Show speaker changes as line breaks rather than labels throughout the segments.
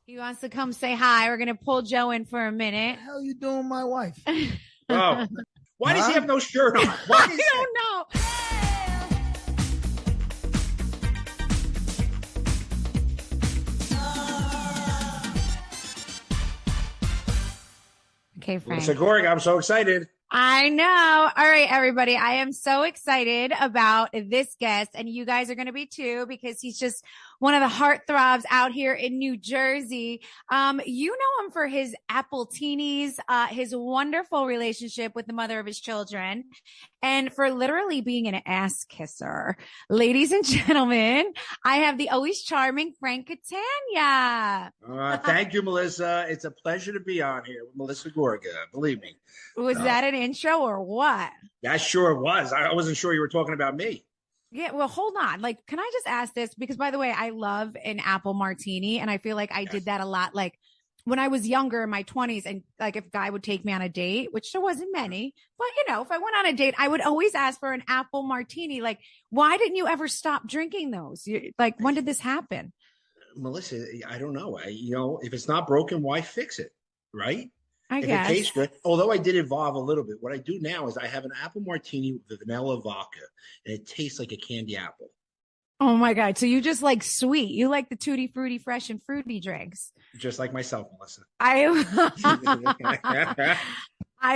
He wants to come say hi. We're gonna pull Joe in for a minute.
What the hell you doing, my wife?
Oh, why does he have no shirt on? Why
I don't know. Okay, Frank.
Melissa Gorga, I'm so excited.
I know. All right, everybody. I am so excited about this guest, and you guys are going to be too, because he's just one of the heartthrobs out here in New Jersey. You know him for his Apple Martinis, his wonderful relationship with the mother of his children, and for literally being an ass kisser. Ladies and gentlemen, I have the always charming Frank Catania.
Thank you, Melissa. It's a pleasure to be on here with Melissa Gorga. Believe me.
Was that an intro or what?
That sure was. I wasn't sure you were talking about me.
Yeah, well, hold on. Like, can I just ask this? Because, by the way, I love an Apple Martini, and I feel like I did that a lot. Like, when I was younger in my 20s, and like if a guy would take me on a date, which there wasn't many, but if I went on a date, I would always ask for an Apple Martini. Like, why didn't you ever stop drinking those? Like, when did this happen?
Melissa, I don't know. If it's not broken, why fix it? Right?
I
If
guess.
it tastes good, although I did evolve a little bit, what I do now is I have an apple martini with vanilla vodka, and it tastes like a candy apple.
Oh my God. So you just like sweet. You like the tutti frutti, fresh and fruity drinks.
Just like myself, Melissa.
I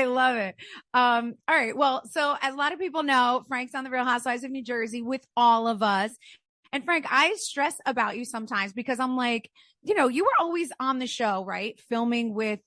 love it. All right. Well, so as a lot of people know, Frank's on the Real Housewives of New Jersey with all of us. And Frank, I stress about you sometimes because I'm like, you were always on the show, right? Filming with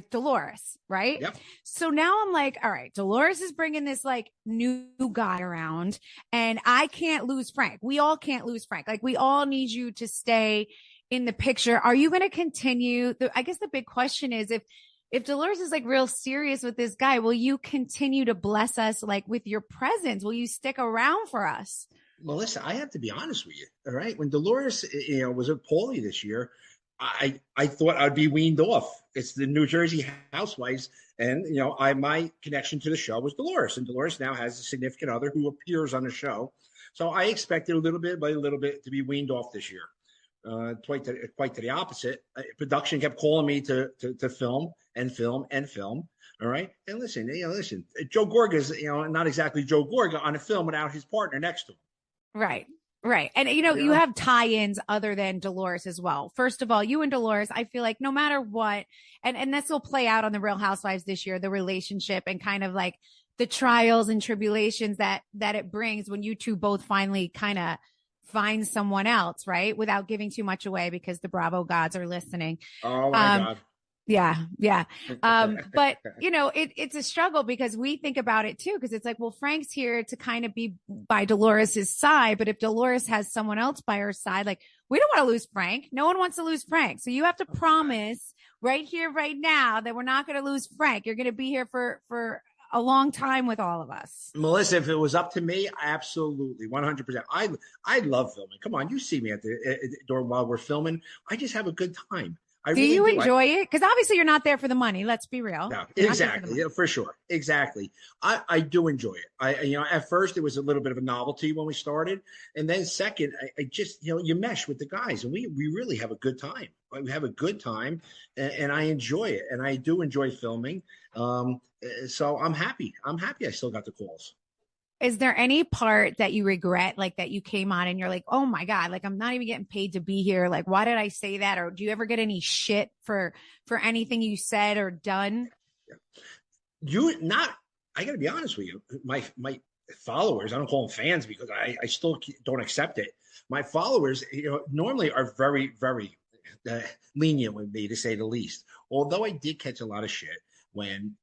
Dolores, right?
Yep.
So now I'm like, all right, Dolores is bringing this like new guy around, and I can't lose Frank. We all can't lose Frank. Like, we all need you to stay in the picture. Are you going to continue? I guess the big question is, if Dolores is like real serious with this guy, will you continue to bless us like with your presence? Will you stick around for us?
Melissa, I have to be honest with you. All right. When Dolores, was with Paulie this year, I thought I'd be weaned off. It's the New Jersey Housewives, and my connection to the show was Dolores, and Dolores now has a significant other who appears on the show. So I expected a little bit by a little bit to be weaned off this year. Quite to the opposite. Production kept calling me to film and film and film. All right, and listen. Joe Gorga is not exactly Joe Gorga on a film without his partner next to him.
Right. Right. And, you have tie-ins other than Dolores as well. First of all, you and Dolores, I feel like no matter what, and this will play out on the Real Housewives this year, the relationship and kind of like the trials and tribulations that it brings when you two both finally kind of find someone else, right? Without giving too much away because the Bravo gods are listening.
Oh my God.
Yeah. But it's a struggle because we think about it too. Cause it's like, well, Frank's here to kind of be by Dolores's side. But if Dolores has someone else by her side, like, we don't want to lose Frank. No one wants to lose Frank. So you have to promise right here, right now that we're not going to lose Frank. You're going to be here for a long time with all of us.
Melissa, if it was up to me, absolutely, 100%. I love filming. Come on, you see me while we're filming. I just have a good time.
Do you enjoy it? Because obviously you're not there for the money. Let's be real.
No, exactly. For sure. Exactly. I do enjoy it. At first it was a little bit of a novelty when we started. And then second, I just, you mesh with the guys and we really have a good time. We have a good time and I enjoy it. And I do enjoy filming. So I'm happy. I still got the calls.
Is there any part that you regret, like that you came on and you're like, oh my God, like I'm not even getting paid to be here. Like, why did I say that? Or do you ever get any shit for anything you said or done?
I gotta be honest with you. My followers, I don't call them fans because I still don't accept it. My followers, normally are very, very lenient with me, to say the least. Although I did catch a lot of shit when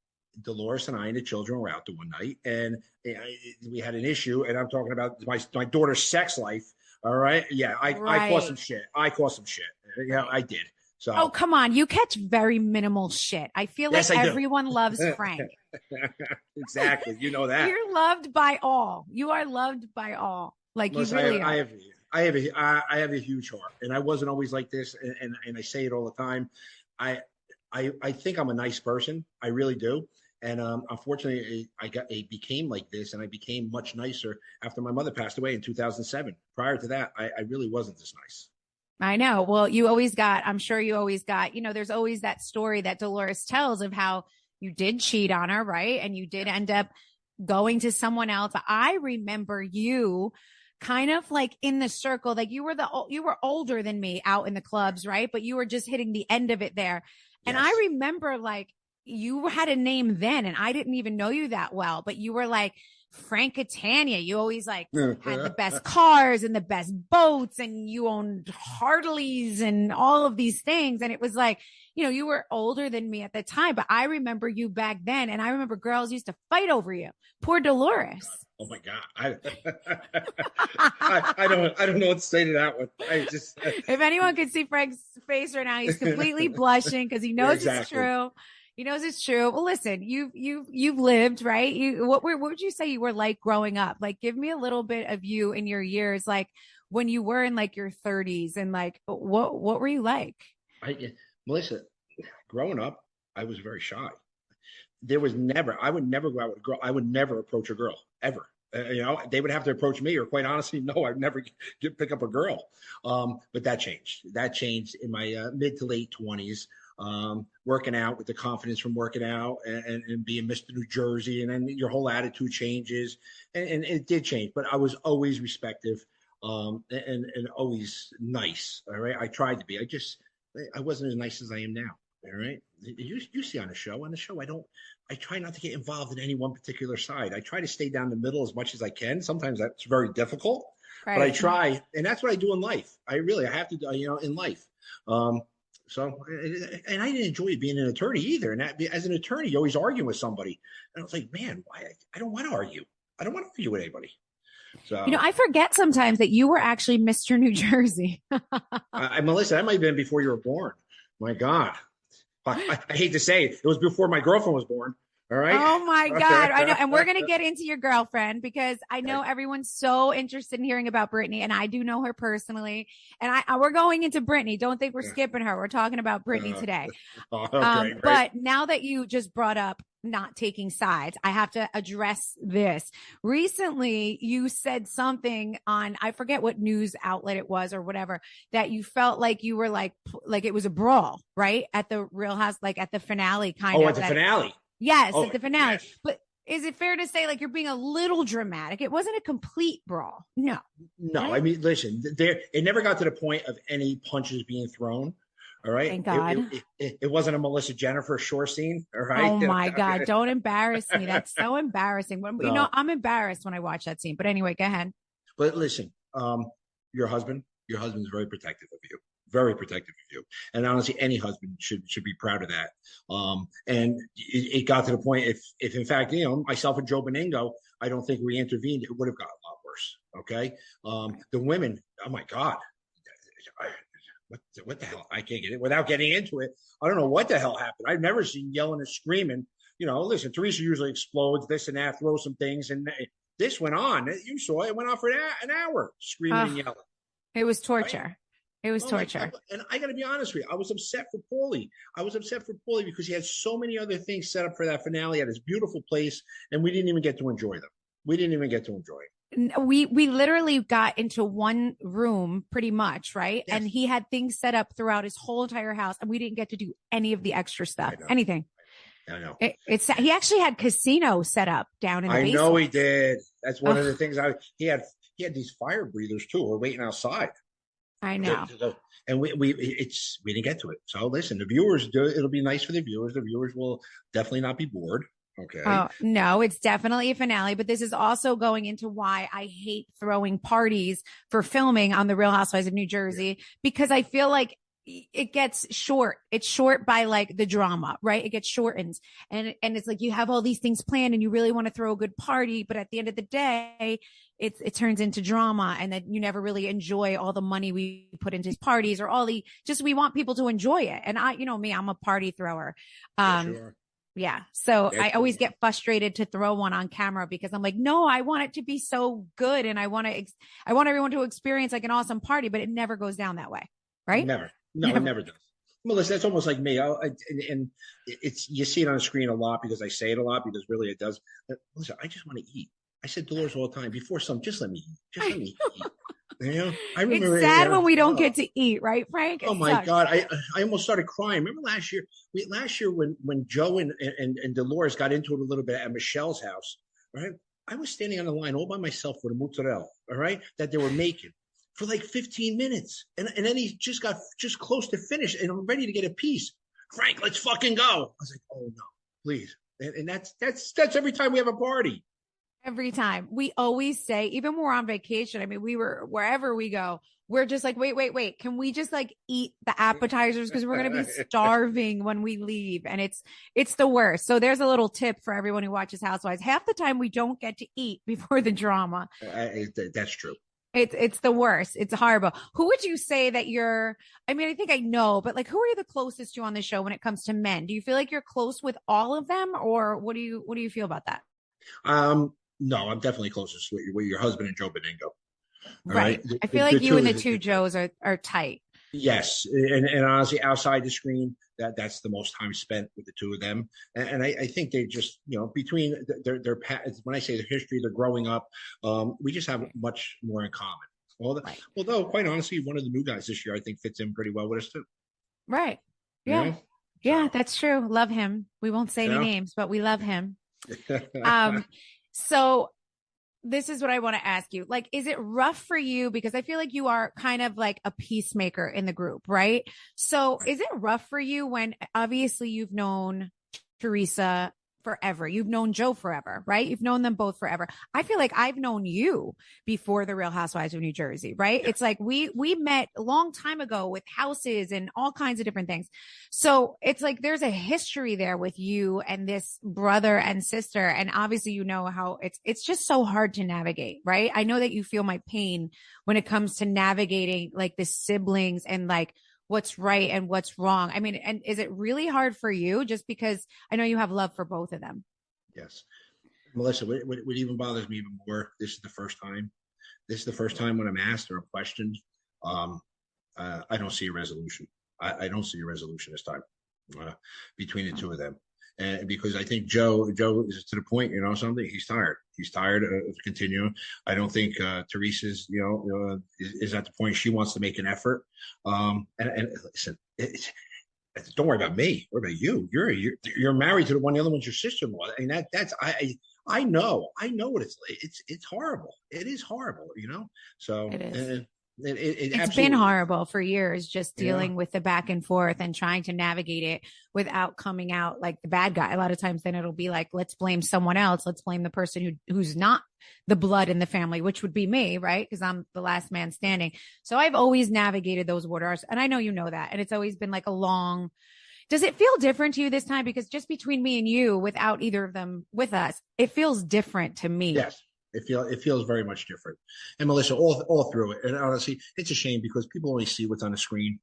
Dolores and I and the children were out there one night and we had an issue, and I'm talking about my daughter's sex life. All right. Yeah. I caused some shit. Yeah, I did. So.
Oh, come on. You catch very minimal shit. I feel like everyone loves Frank.
Exactly. You know that.
You're loved by all. You are loved by all. Like, listen, you really are.
I have a huge heart, and I wasn't always like this. And I say it all the time. I think I'm a nice person. I really do. And unfortunately, I became like this, and I became much nicer after my mother passed away in 2007. Prior to that, I really wasn't this nice.
I know. Well, I'm sure you always got, there's always that story that Dolores tells of how you did cheat on her, right? And you did end up going to someone else. I remember you kind of like in the circle, like you were older than me out in the clubs, right? But you were just hitting the end of it there. And
Yes.
I remember like you had a name then and I didn't even know you that well, but you were like Frank Catania. You always like had the best cars and the best boats and you owned Harleys and all of these things. And it was like, you were older than me at the time, but I remember you back then. And I remember girls used to fight over you. Poor Dolores.
Oh my God. I don't know what to say to that one. I just,
if anyone could see Frank's face right now, he's completely blushing because he knows it's true. He knows it's true. Well, listen, you've lived, right? What would you say you were like growing up? Like, give me a little bit of you in your years, like when you were in like your 30s and like, what were you like?
Melissa, growing up, I was very shy. I would never go out with a girl. I would never approach a girl ever. They would have to approach me, or quite honestly, no, I'd never pick up a girl. But that changed. That changed in my mid to late 20s. Working out with the confidence from working out and being Mr. New Jersey, and then your whole attitude changes, and it did change. But I was always respectful, and always nice. All right, I tried to be. I wasn't as nice as I am now. All right, you see on the show. I try not to get involved in any one particular side. I try to stay down the middle as much as I can. Sometimes that's very difficult, right. But I try, and that's what I do in life. I have to, in life. So, and I didn't enjoy being an attorney either. And as an attorney, you always argue with somebody. And I was like, man, why? I don't want to argue. I don't want to argue with anybody. So,
I forget sometimes that you were actually Mr. New Jersey.
Melissa, that might have been before you were born. My God. I hate to say it was before my girlfriend was born. All right.
Oh my God. I know. And we're going to get into your girlfriend because I know everyone's so interested in hearing about Brittany, and I do know her personally. And we're going into Brittany. Don't think we're skipping her. We're talking about Brittany today.
Okay,
but now that you just brought up not taking sides, I have to address this. Recently, you said something on, I forget what news outlet it was or whatever, that you felt like you were like it was a brawl, right? At the Real House, like at the finale kind of.
Oh, at the finale.
Yes, at the finale.
Yes.
But is it fair to say like you're being a little dramatic? It wasn't a complete brawl. No.
No, I mean, listen, it never got to the point of any punches being thrown. All right.
Thank God.
It wasn't a Melissa Jennifer Shore scene. All right.
Oh my God. Don't embarrass me. That's so embarrassing. I'm embarrassed when I watch that scene. But anyway, go ahead.
But listen, your husband's very protective of you. Very protective of you. And honestly, any husband should be proud of that. And it got to the point, if in fact, myself and Joe Beningo, I don't think we intervened, it would have got a lot worse. Okay. The women, oh my God. What the hell? I can't get it without getting into it. I don't know what the hell happened. I've never seen yelling and screaming. Listen, Teresa usually explodes this and that, throws some things. And this went on. You saw it went on for an hour, screaming and yelling.
It was torture.
Right?
It was torture.
And I got to be honest with you. I was upset for Paulie. Because he had so many other things set up for that finale at his beautiful place. And we didn't even get to enjoy them.
We literally got into one room pretty much, right? Yes. And he had things set up throughout his whole entire house, and we didn't get to do any of the extra stuff, anything.
I know.
He actually had casino set up down in the basement.
I know he did. That's one of the things. He had these fire breathers too. We're waiting outside.
I know.
And we didn't get to it. So listen, the viewers it'll be nice for the viewers. The viewers will definitely not be bored. Okay.
Oh, no, it's definitely a finale, but this is also going into why I hate throwing parties for filming on the Real Housewives of New Jersey, because I feel like it gets short. It's short by like the drama, right? It gets shortened. And it's like you have all these things planned and you really want to throw a good party, but at the end of the day, it turns into drama, and then you never really enjoy all the money we put into parties or we want people to enjoy it. And I'm a party thrower.
Sure.
Yeah. So I always get frustrated to throw one on camera because I'm like, no, I want it to be so good. And I want everyone to experience like an awesome party, but it never goes down that way. Right?
Never. No, it never does. Melissa, that's almost like me. And you see it on the screen a lot because I say it a lot because really it does. But listen, I just want to eat. I said Dolores all the time before just let me eat. Just let me eat. I
It's
remember.
sad when we don't get to eat, right, Frank?
Oh
It
my
sucks.
God, I almost started crying. Remember last year? Last year when Joe and Dolores got into it a little bit at Michelle's house, right? I was standing on the line all by myself with a mozzarella, all right, that they were making for like 15 minutes, and then he just got just close to finish, and I'm ready to get a piece. Frank, let's fucking go. I was like, oh no, please. And that's every time we have a party.
Every time. We always say, even when we're on vacation, I mean, we were wherever we go, we're just like, wait. Can we just like eat the appetizers? Because we're going to be starving when we leave. And it's the worst. So there's a little tip for everyone who watches Housewives. Half the time we don't get to eat before the drama.
That's true.
It's the worst. It's horrible. Who would you say that you're, I mean, I think I know, but like, who are you the closest to on the show when it comes to men? Do you feel like you're close with all of them, or what do you feel about that?
No, I'm definitely closest with your husband and Joe Beningo. All
Right.
right.
I feel like you and the two Joes are tight.
Yes, and honestly, outside the screen, that's the most time spent with the two of them, and I think they just between their when I say their history, their growing up, we just have much more in common.
Right.
Although quite honestly, one of the new guys this year I think fits in pretty well with us too.
Right. Yeah.
You
Yeah,
so
that's true. Love him. We won't say
you
any
know.
names, but we love him. So this is what I want to ask you. Like, is it rough for you? Because I feel like you are kind of like a peacemaker in the group, right? So is it rough for you when obviously you've known Teresa forever? You've known Joe forever, right? You've known them both forever. I feel like I've known you before the Real Housewives of New Jersey, right?
Yeah.
It's like we met a long time ago with houses and all kinds of different things. So it's like there's a history there with you and this brother and sister. And obviously, you know how it's just so hard to navigate, right? I know that you feel my pain when it comes to navigating like the siblings and like what's right and what's wrong. I mean, and is it really hard for you just because I know you have love for both of them?
Yes, Melissa. What even bothers me even more? This is the first time. This is the first time when I'm asked or I'm questioned. Um, I don't see a resolution. I don't see a resolution this time between the two of them. And because I think Joe is to the point, something, he's tired. He's tired of continuing. I don't think Teresa's, is at the point she wants to make an effort. And listen, don't worry about me. What about you? You're married to the one. The other one's your sister-in-law, and I know what it's like. It's horrible. It is horrible, So
It is. It's been
absolutely,
horrible for years, just
yeah.
dealing with the back and forth and trying to navigate it without coming out like the bad guy. A lot of times then it'll be like, let's blame someone else. Let's blame the person who's not the blood in the family, which would be me, right? Because I'm the last man standing. So I've always navigated those waters. And I know you know that. And it's always been like a long, does it feel different to you this time? Because just between me and you, without either of them with us, it feels different to me.
Yes. It feels very much different. And Melissa, all through it. And honestly, it's a shame because people only see what's on the screen.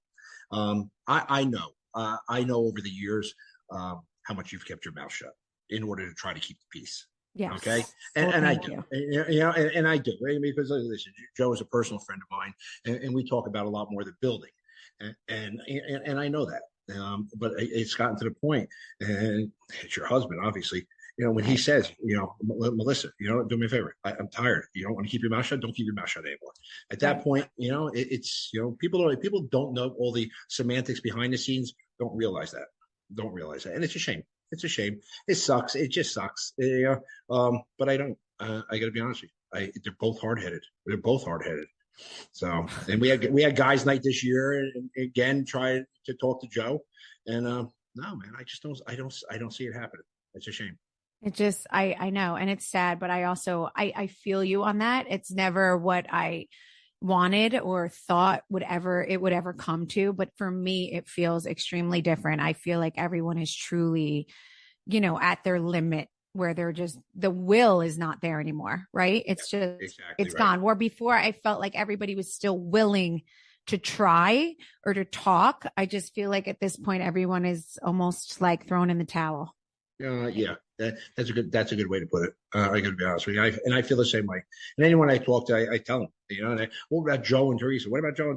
I know. I know over the years how much you've kept your mouth shut in order to try to keep the peace.
Yes.
Okay.
Well,
And I
thank
do.
you.
And I do. Right? Because listen, Joe is a personal friend of mine, and we talk about a lot more than building. And I know that. But it's gotten to the point, and it's your husband, obviously. When he
Right.
says, Melissa, do me a favor. I'm tired. You don't want to keep your mouth shut. Don't keep your mouth shut anymore. At that
Right.
point, it's people don't know all the semantics behind the scenes. Don't realize that. Don't realize that, and it's a shame. It's a shame. It sucks. It just sucks. But I don't. I got to be honest with you. They're both hard headed. They're both hard headed. So, and we had guys' night this year, and again tried to talk to Joe, and no, man, I don't see it happening. It's a shame.
It just, I know. And it's sad, but I feel you on that. It's never what I wanted or thought it would ever come to. But for me, it feels extremely different. I feel like everyone is truly, at their limit where they're just, the will is not there anymore. Right. It's just,
Exactly
it's
right.
gone. Where before I felt like everybody was still willing to try or to talk. I just feel like at this point, everyone is almost like thrown in the towel.
Yeah, that's a good way to put it. I got to be honest with you, and I feel the same way. And anyone I talk to, I tell them, what about Joe and Teresa? What about Joe?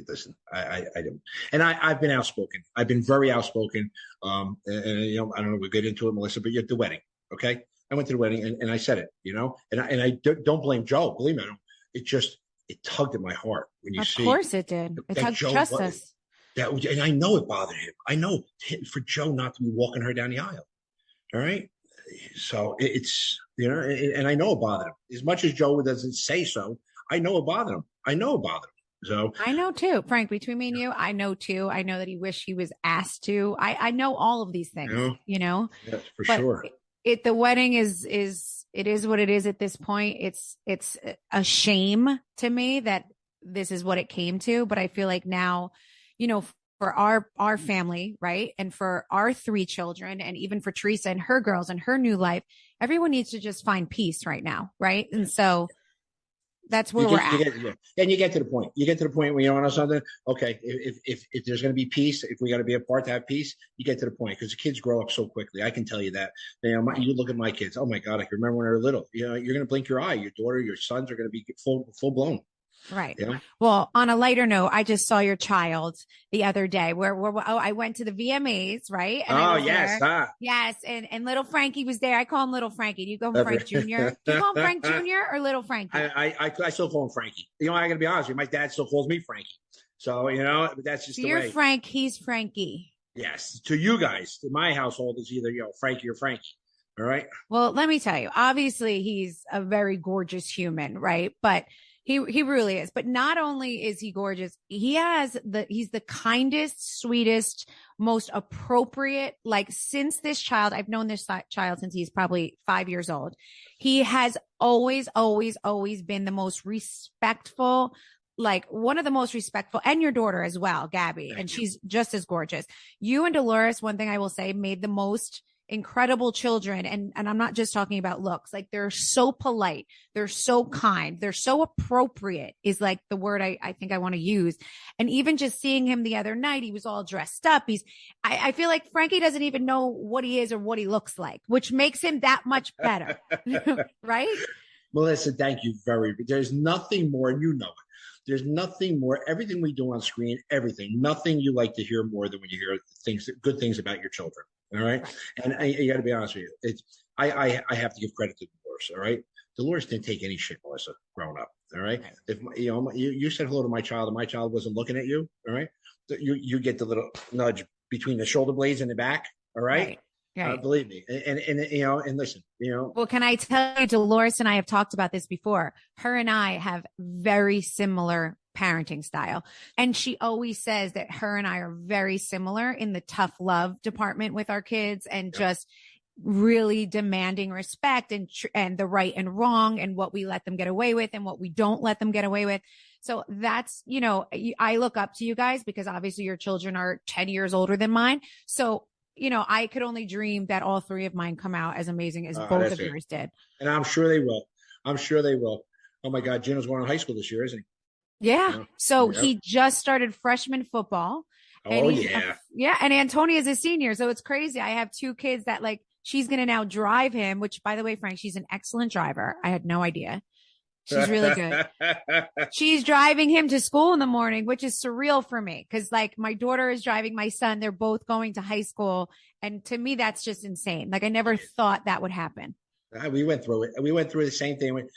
Listen, I don't, and I've been outspoken. I've been very outspoken. And I don't know. We'll get into it, Melissa, but you're at the wedding, okay? I went to the wedding and I said it, and I don't blame Joe. Believe me, I don't. It just it tugged at my heart when you
Of
see
course it did. It
that
tugged
Joe
trust us.
and I know it bothered him. I know for Joe not to be walking her down the aisle. All right. So it's, and I know it bothered him. As much as Joe doesn't say so, I know it bothered him. I know it bothered him. So
I know too, Frank, between me and you, I know too. I know that he wished he was asked to. I know all of these things,
yes, for
but
sure.
the wedding it is what it is at this point. It's a shame to me that this is what it came to, but I feel like now, for our family, right? And for our 3 children, and even for Teresa and her girls and her new life, everyone needs to just find peace right now. Right. And so that's where we're at.
And you get to the point. You get to the point where you want something. Okay, if there's going to be peace, if we got to be apart to have peace, you get to the point because the kids grow up so quickly. I can tell you that. You look at my kids. Oh my God, I can remember when they were little. You're going to blink your eye. Your daughter, your sons are going to be full blown.
Right.
Yeah.
Well, on a lighter note, I just saw your child the other day where I went to the VMAs, right? And I was
yes.
there. Yes. And little Frankie was there. I call him little Frankie. Do you call him Frank Jr.? Do you call him Frank Jr. or little Frankie?
I still call him Frankie. I got to be honest with you. My dad still calls me Frankie. So, that's just
so
the
you're
way.
Frank. He's Frankie.
Yes. To you guys, in my household, it's either, Frankie or Frankie. All right.
Well, let me tell you, obviously he's a very gorgeous human, right? But he really is. But not only is he gorgeous, he's the kindest, sweetest, most appropriate, since this child, I've known this child since he's probably 5 years old. He has always, always, always been the most respectful, one of the most respectful, and your daughter as well, Gabby. And she's just as gorgeous. You and Dolores, one thing I will say, made the most incredible children. And I'm not just talking about looks. They're so polite. They're so kind. They're so appropriate is the word I think I want to use. And even just seeing him the other night, he was all dressed up. I feel like Frankie doesn't even know what he is or what he looks like, which makes him that much better. Right?
Melissa, thank you there's nothing more, and you know it. There's nothing more. Everything we do on screen, nothing you like to hear more than when you hear good things about your children. All right. And you got to be honest with you. I have to give credit to Dolores. All right. Dolores didn't take any shit, Melissa, growing up. All right. If you said hello to my child and my child wasn't looking at you, all right, you get the little nudge between the shoulder blades and the back. All right. Right. Believe me. And listen,
Well, can I tell you, Dolores and I have talked about this before. Her and I have very similar parenting style. And she always says that her and I are very similar in the tough love department with our kids and just really demanding respect and the right and wrong and what we let them get away with and what we don't let them get away with. So that's, I look up to you guys because obviously your children are 10 years older than mine. So, I could only dream that all 3 of mine come out as amazing as both of yours did.
And I'm sure they will. Oh my God. Gino's going to high school this year, isn't he?
Yeah. So he just started freshman football.
And
and Antonia's a senior. So it's crazy. I have 2 kids that she's going to now drive him, which by the way, Frank, she's an excellent driver. I had no idea. She's really good. She's driving him to school in the morning, which is surreal for me. Cause my daughter is driving my son. They're both going to high school. And to me, that's just insane. I never thought that would happen.
We went through it. We went through the same thing.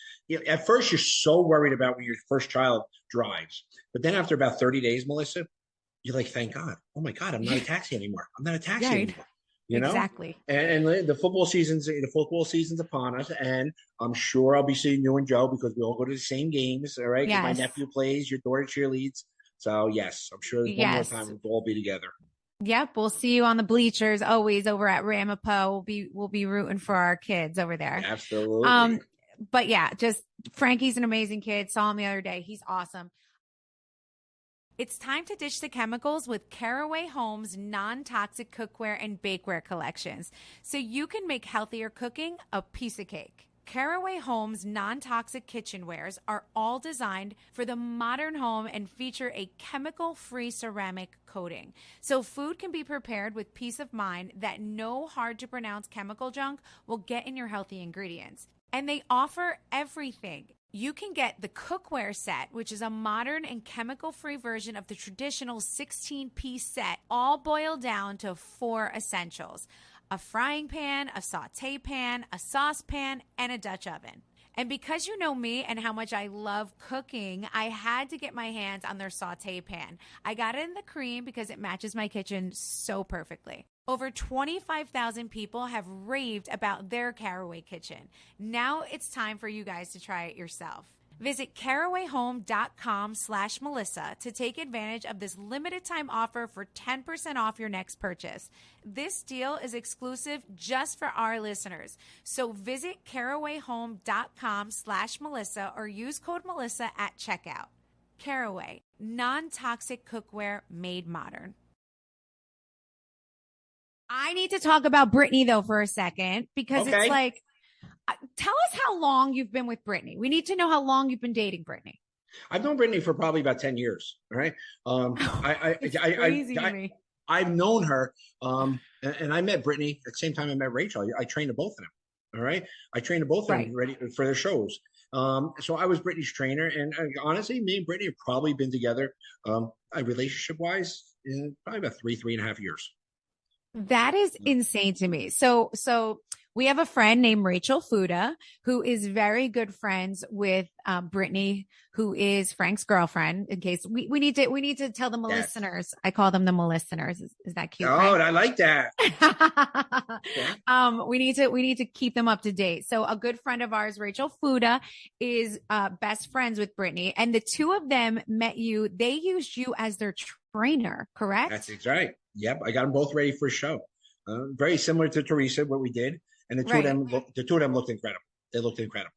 At first, you're so worried about when your first child drives. But then after about 30 days, Melissa, you're like, thank God. Oh, my God, I'm not a taxi anymore. Anymore.
Exactly.
And the football season's upon us. And I'm sure I'll be seeing you and Joe because we all go to the same games. All right.
Yes.
My nephew plays, your daughter cheerleads. So, yes, I'm sure one more time we'll all be together.
Yep, we'll see you on the bleachers always over at Ramapo. We'll be rooting for our kids over there.
Absolutely.
But yeah, just Frankie's an amazing kid. Saw him the other day. He's awesome. It's time to ditch the chemicals with Caraway Home's non-toxic cookware and bakeware collections, so you can make healthier cooking a piece of cake. Caraway Home's non-toxic kitchenwares are all designed for the modern home and feature a chemical-free ceramic coating, so food can be prepared with peace of mind that no hard-to-pronounce chemical junk will get in your healthy ingredients. And they offer everything. You can get the cookware set, which is a modern and chemical-free version of the traditional 16-piece set, all boiled down to 4 essentials: a frying pan, a saute pan, a saucepan, and a Dutch oven. And because you know me and how much I love cooking, I had to get my hands on their saute pan. I got it in the cream because it matches my kitchen so perfectly. Over 25,000 people have raved about their Caraway kitchen. Now it's time for you guys to try it yourself. Visit carawayhome.com/Melissa to take advantage of this limited time offer for 10% off your next purchase. This deal is exclusive just for our listeners. So visit carawayhome.com/Melissa or use code Melissa at checkout. Caraway, non-toxic cookware made modern. I need to talk about Brittany though for a second because it's like, tell us how long you've been with Brittany. We need to know how long you've been dating Brittany.
I've known Brittany for probably about 10 years. All right.
It's crazy to me.
I've known her. And I met Brittany at the same time I met Rachel. I trained the both of them. All right. I trained the both of them ready for their shows. So I was Brittany's trainer. And honestly, me and Brittany have probably been together, relationship wise, probably about 3.5 years.
That is insane to me. So we have a friend named Rachel Fuda, who is very good friends with Brittany, who is Frank's girlfriend. In case we need to tell the listeners. I call them the listeners. Is that cute?
Oh,
Frank?
I like that.
We need to keep them up to date. So a good friend of ours, Rachel Fuda, is best friends with Brittany, and the two of them met you. They used you as their trainer, correct?
That's right. Yep, I got them both ready for a show. Very similar to Teresa, what we did. And the two of them looked incredible. They looked incredible.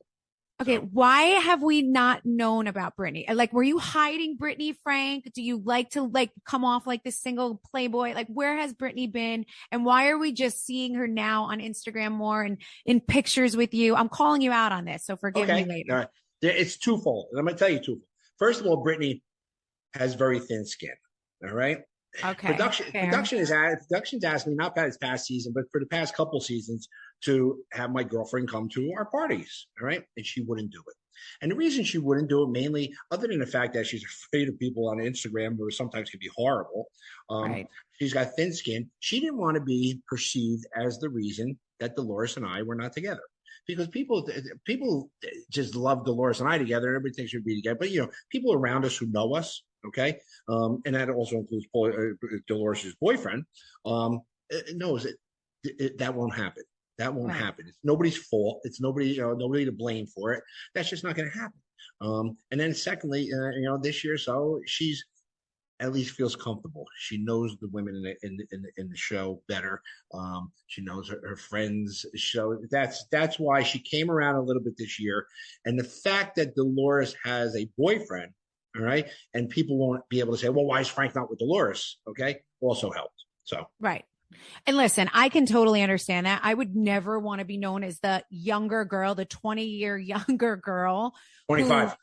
Okay, why have we not known about Brittany? Like, were you hiding Brittany, Frank? Do you like to come off like this single playboy? Like, where has Brittany been? And why are we just seeing her now on Instagram more and in pictures with you? I'm calling you out on this, so forgive me later.
All right. It's twofold. And I'm going to tell you twofold. First of all, Brittany has very thin skin. All right.
Okay.
Production's asked me, not this past season, but for the past couple seasons, to have my girlfriend come to our parties. All right. And she wouldn't do it. And the reason she wouldn't do it, mainly, other than the fact that she's afraid of people on Instagram, who sometimes can be horrible. She's got thin skin. She didn't want to be perceived as the reason that Dolores and I were not together. Because people just love Dolores and I together. Everybody thinks we'd be together. But, people around us who know us, okay, and that also includes Dolores' boyfriend, knows that won't happen. That won't happen. It's nobody's fault. It's nobody to blame for it. That's just not going to happen. And then secondly, this year, so she's at least feels comfortable. She knows the women in the show better. She knows her friends. So that's why she came around a little bit this year. And the fact that Dolores has a boyfriend, all right, and people won't be able to say, well, why is Frank not with Dolores? Okay, also helped. So
right. And listen, I can totally understand that. I would never want to be known as the younger girl, the 20-year younger girl.
25.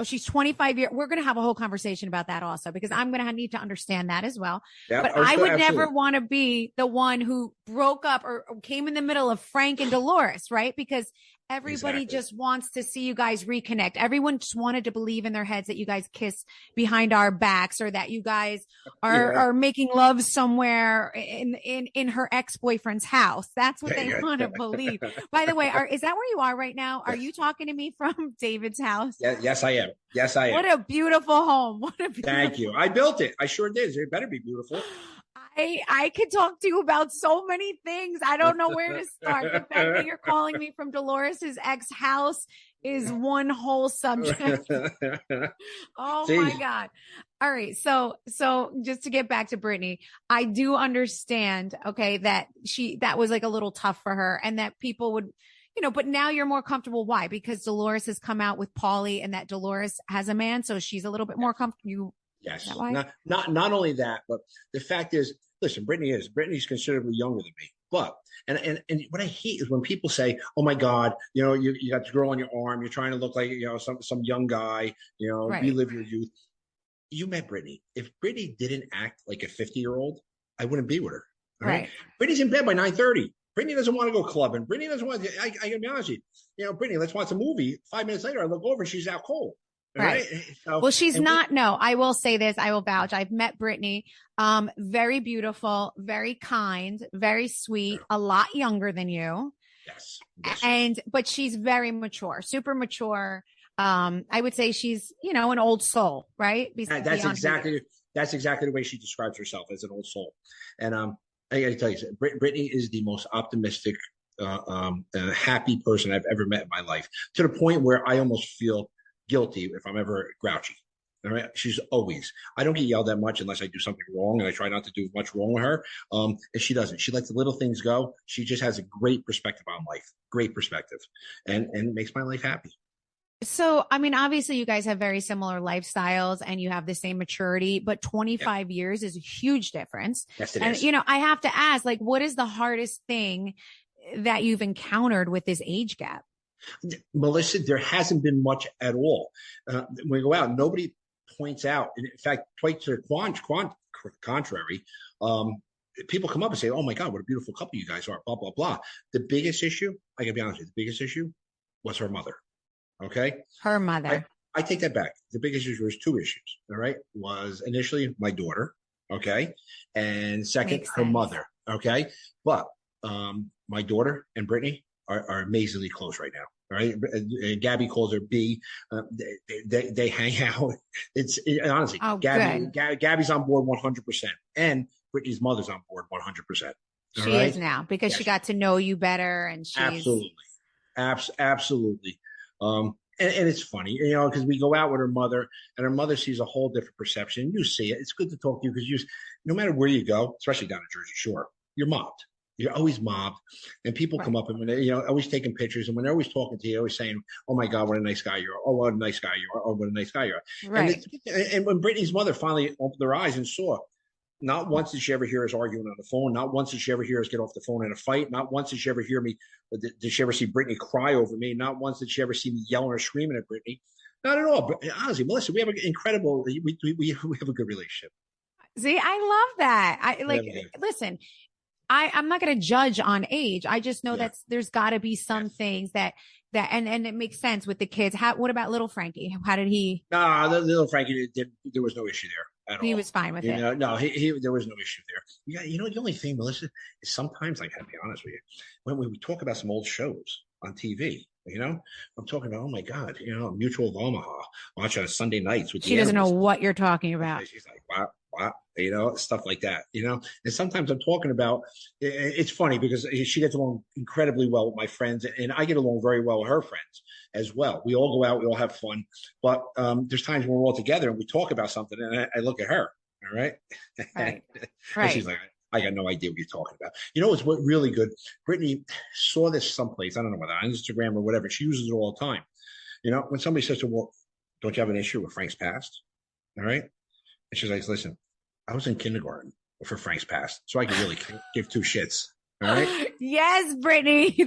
She's 25 years. We're going to have a whole conversation about that also, because I'm going to need to understand that as well. Yeah, but I would never want to be the one who broke up or came in the middle of Frank and Dolores, right? Because everybody just wants to see you guys reconnect. Everyone just wanted to believe in their heads that you guys kiss behind our backs, or that you guys are making love somewhere in her ex-boyfriend's house. That's what they want to believe. By the way, is that where you are right now? Are you talking to me from David's house?
Yes, I am. Yes, I am.
What a beautiful home.
Thank you. I built it. I sure did. It better be beautiful.
I could talk to you about so many things. I don't know where to start. The fact that you're calling me from Dolores's ex house is one whole subject. My God. All right. So just to get back to Brittany, I do understand, okay, that was like a little tough for her, and that people would, but now you're more comfortable. Why? Because Dolores has come out with Paulie, and that Dolores has a man. So she's a little bit more comfortable.
Yes. Not only that, but the fact is, listen, Brittany's considerably younger than me. But and what I hate is when people say, "Oh my God, you got the girl on your arm. You're trying to look like some young guy. Relive your youth." You met Brittany. If Brittany didn't act like a 50-year-old, I wouldn't be with her. Right? Brittany's in bed by 9:30. Brittany doesn't want to go clubbing. Brittany doesn't want to. I can be honest with you. Brittany, let's watch a movie. 5 minutes later, I look over, she's out cold. Right. So, well,
she's not. No, I will say this. I will vouch. I've met Brittany. Very beautiful, very kind, very sweet, a lot younger than you.
Yes. Yes.
But she's very mature, super mature. I would say she's, an old soul, right?
That's exactly the way she describes herself, as an old soul. And I got to tell you, Brittany is the most optimistic, happy person I've ever met in my life. To the point where I almost feel guilty if I'm ever grouchy. All right, she's always. I don't get yelled at much unless I do something wrong, and I try not to do much wrong with her. And she doesn't. She lets the little things go. She just has a great perspective on life, great perspective, and makes my life happy.
So, I mean, obviously you guys have very similar lifestyles and you have the same maturity, but 25 years is a huge difference.
Yes, it
and,
is.
I have to ask, like, what is the hardest thing that you've encountered with this age gap?
Melissa, there hasn't been much at all. When we go out, nobody points out. In fact, quite to the contrary, people come up and say, "Oh my God, what a beautiful couple you guys are." Blah blah blah. The biggest issue, I gotta be honest with you, the biggest issue was her mother. Okay,
her mother.
I take that back. The biggest issue was two issues. All right, was initially my daughter. Okay, and second, her mother. Okay, but my daughter and Brittany are amazingly close right now. All right, Gabby calls her B. They hang out. Honestly, Gabby's on board 100%, and Brittany's mother's on board 100%.
She is now, because she got to know you better, and she's
absolutely. And it's funny, because we go out with her mother, and her mother sees a whole different perception. You see it. It's good to talk to you because no matter where you go, especially down the Jersey Shore, you're mobbed. You're always mobbed, and people come up and when they, always taking pictures, and when they're always talking to you, always saying, "Oh my God, what a nice guy you are! Oh, what a nice guy you are! Oh, what a nice guy you are!"
Right.
And when Brittany's mother finally opened her eyes and saw, not once did she ever hear us arguing on the phone. Not once did she ever hear us get off the phone in a fight. Not once did she ever hear me. Did she ever see Brittany cry over me? Not once did she ever see me yelling or screaming at Brittany. Not at all. But honestly, Melissa, we have an incredible. We have a good relationship.
See, I love that. Listen. I'm not going to judge on age. I just know that there's got to be some things that and it makes sense with the kids. What about little Frankie? How did he?
No, the little Frankie there was no issue there at all.
He was fine with it.
No, there was no issue there. The only thing, Melissa, is sometimes, I gotta be honest with you, when we talk about some old shows on TV, I'm talking about, oh my God, Mutual of Omaha, watching on Sunday nights with.
She doesn't know what you're talking about.
She's like, wow. Stuff like that, and sometimes I'm talking about, it's funny because she gets along incredibly well with my friends, and I get along very well with her friends as well. We all go out, we all have fun, but there's times when we're all together and we talk about something, and I look at her, all right.
Right.
And she's like, I got no idea what you're talking about. It's what really good. Brittany saw this someplace, I don't know whether on Instagram or whatever. She uses it all the time. When somebody says to her, "Well, don't you have an issue with Frank's past?" All right. And she's like, "Listen, I was in kindergarten for Frank's past, so I can really give two shits." All right.
Yes, Brittany.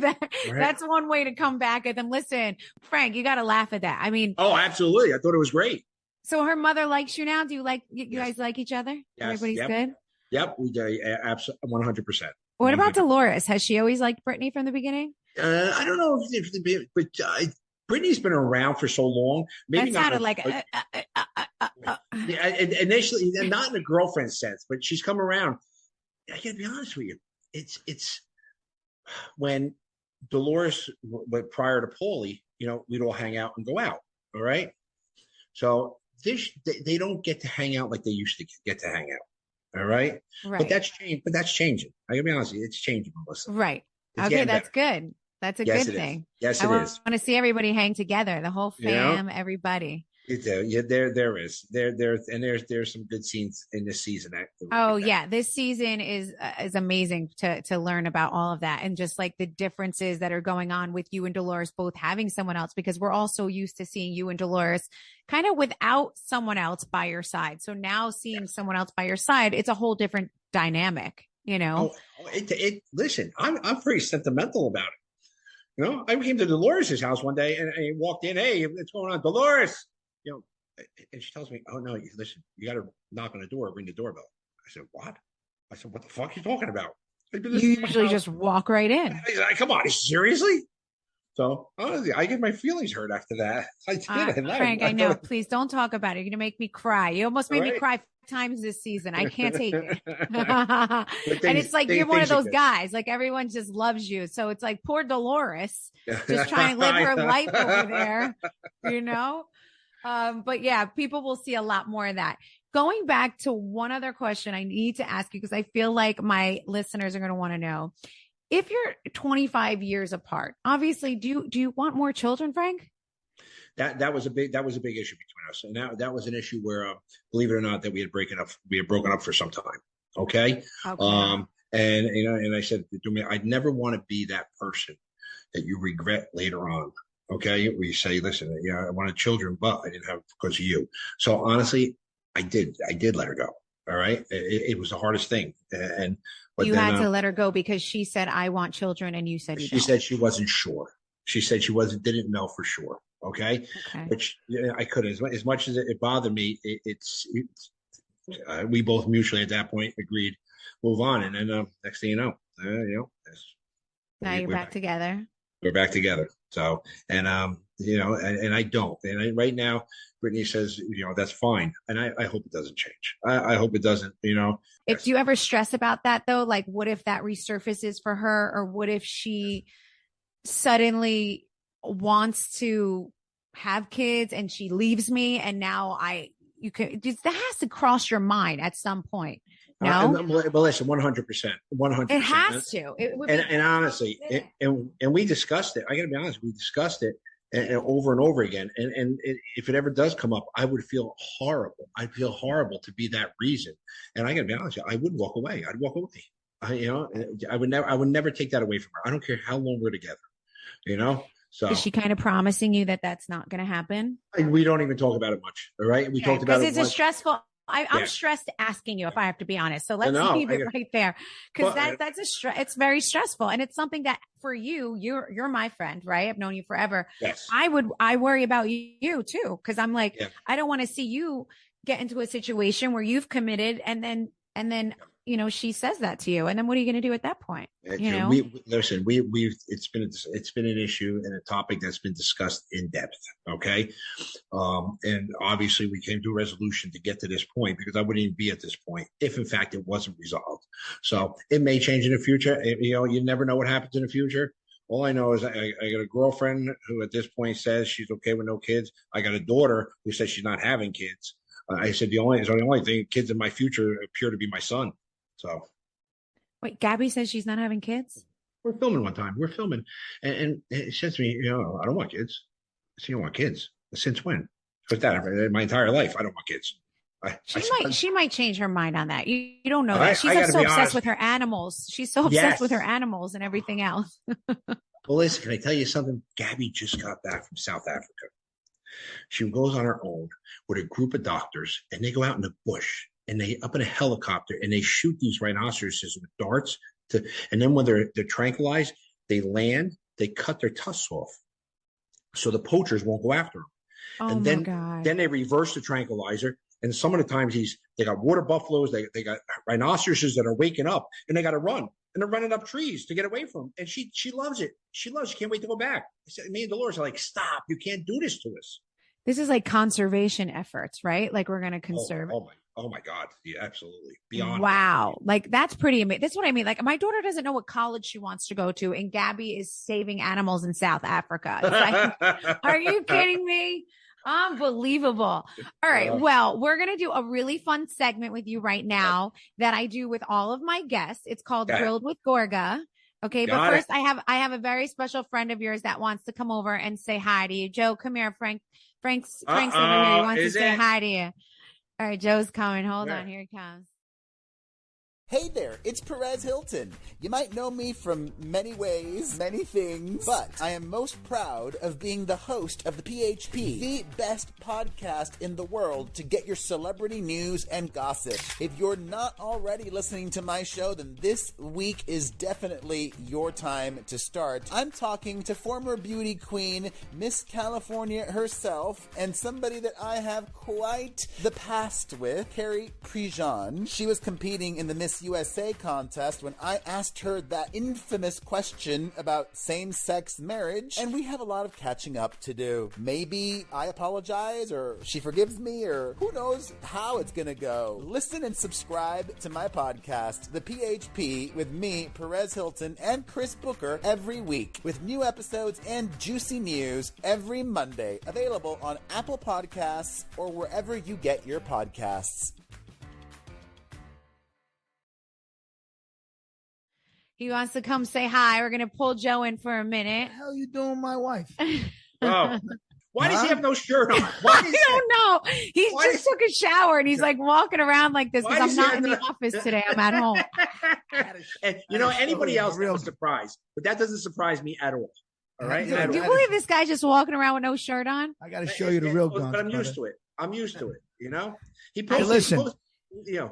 That's one way to come back at them. Listen, Frank, you got to laugh at that. I mean,
oh, absolutely. I thought it was great.
So her mother likes you now. Do you like, you guys like each other?
Yes.
Everybody's good?
Yep. We do. Absolutely. 100%.
What about Dolores? Has she always liked Brittany from the beginning?
I don't know but Brittany's been around for so long. Maybe
that sounded like
initially, not in a girlfriend sense, but she's come around. I gotta be honest with you. It's when Dolores went prior to Paulie, we'd all hang out and go out. All right. So they don't get to hang out like they used to get to hang out. All right. But that's changed. But that's changing. I gotta be honest with you. It's changing, Melissa.
Right. Okay. That's good. That's a good thing.
Yes, it is.
I want to see everybody hang together, the whole fam, everybody.
Yeah, there is. There's some good scenes in this season.
This season is amazing to learn about all of that and just like the differences that are going on with you and Dolores both having someone else, because we're all so used to seeing you and Dolores kind of without someone else by your side. So now seeing someone else by your side, it's a whole different dynamic.
Listen, I'm pretty sentimental about it. I came to Dolores' house one day and he walked in. "Hey, what's going on, Dolores?" And she tells me, "Oh no, listen, you got to knock on the door, ring the doorbell." I said, "What?" I said, "What the fuck are you talking about?"
You usually just walk right in.
I said, "Come on, seriously?" So honestly, I get my feelings hurt after that. I did.
Frank, I know. Please don't talk about it. You're going to make me cry. You almost made me cry 5 times this season. I can't take it. And it's like you're one of those guys. Like everyone just loves you. So it's like poor Dolores just trying to live her life over there, you know? But yeah, people will see a lot more of that. Going back to one other question I need to ask you, because I feel like my listeners are going to want to know. If you're 25 years apart, obviously, do you want more children, Frank?
That was a big issue between us, and that was an issue where, believe it or not, that we had broken up for some time. Okay. And I said to me, I'd never want to be that person that you regret later on. Okay, where you say, listen, yeah, I wanted children, but I didn't have it because of you. So honestly, I did let her go. All right, it was the hardest thing, but you
had to let her go because she said, "I want children," and you said
she said she wasn't sure. She said she didn't know for sure. Okay. Which I couldn't. As much as it bothered me, we both mutually at that point agreed move on, and then next thing you know,
now you're back together.
We're back together. So, and I don't. And right now, Brittany says, that's fine. And I hope it doesn't change. I hope it doesn't,
If you ever stress about that though, like what if that resurfaces for her, or what if she suddenly wants to have kids and she leaves me and now that has to cross your mind at some point. No,
but listen, 100%.
It has to.
And honestly, and we discussed it. I got to be honest, we discussed it and over and over again. And if it ever does come up, I would feel horrible. I'd feel horrible to be that reason. And I got to be honest, I would walk away. I'd walk away. I would never take that away from her. I don't care how long we're together. So
is she kind of promising you that that's not going to happen?
We don't even talk about it much. All right. We talked about it.
Because it's a stressful. I'm stressed asking you if I have to be honest. So let's leave it right there. Because that's it's very stressful. And it's something that for you're my friend, right? I've known you forever.
Yes.
I worry about you too. Cause I'm like, I don't want to see you get into a situation where you've committed and then, she says that to you. And then what are you going to do at that point?
It's been an issue and a topic that's been discussed in depth. Okay. And obviously we came to a resolution to get to this point because I wouldn't even be at this point if in fact it wasn't resolved. So it may change in the future. You never know what happens in the future. All I know is I got a girlfriend who at this point says she's okay with no kids. I got a daughter who says she's not having kids. I said the only thing kids in my future appear to be my son. So,
wait, Gabby says she's not having kids?
We're filming one time. We're filming. And she says to me, I don't want kids. I said, you don't want kids? Since when? Because my entire life, I don't want kids.
She might change her mind on that. You don't know that. She's so obsessed with her animals. She's so obsessed with her animals and everything else.
Well, listen, can I tell you something? Gabby just got back from South Africa. She goes on her own with a group of doctors, and they go out in the bush. And they up in a helicopter and they shoot these rhinoceroses with darts and then when they're tranquilized, they land, they cut their tusks off. So the poachers won't go after them.
Oh
and then they reverse the tranquilizer. And some of the times they got water buffaloes, they got rhinoceroses that are waking up and they got to run. And they're running up trees to get away from them. And she loves it. She can't wait to go back. Me and Dolores are like, stop, you can't do this to us.
This is like conservation efforts, right? Like we're going to conserve.
Oh my God. Yeah, absolutely. Beyond.
Wow. Like that's pretty amazing. That's what I mean. Like my daughter doesn't know what college she wants to go to. And Gabby is saving animals in South Africa. It's like, are you kidding me? Unbelievable. All right. Well, we're going to do a really fun segment with you right now that I do with all of my guests. It's called Grilled with Gorga. Okay. But first I have a very special friend of yours that wants to come over and say hi to you. Joe, come here. Frank's over here. He wants to say hi to you. All right, Joe's coming. Hold on. Here he comes.
Hey there, it's Perez Hilton. You might know me from many ways, many things, but I am most proud of being the host of the PHP, the best podcast in the world to get your celebrity news and gossip. If you're not already listening to my show, then this week is definitely your time to start. I'm talking to former beauty queen, Miss California herself, and somebody that I have quite the past with, Carrie Prejean. She was competing in the Miss Miss USA contest when I asked her that infamous question about same-sex marriage, and we have a lot of catching up to do. Maybe I apologize, or she forgives me, or who knows how it's gonna go. Listen and subscribe to my podcast, The PHP, with me, Perez Hilton, and Chris Booker every week, with new episodes and juicy news every Monday. Available on Apple Podcasts or wherever you get your podcasts.
He wants to come say hi. We're going to pull Joe in for a minute.
What the hell you doing with my wife?
Oh. Why does he have no shirt on?
I don't know. He just took a shower and he's like walking around like this because I'm not in the office today. I'm at home.
And anybody else was surprised, but that doesn't surprise me at all. All right.
Do you believe this guy's just walking around with no shirt on?
I got to show you the real guns.
But I'm used to it. He
posted. Hey, listen.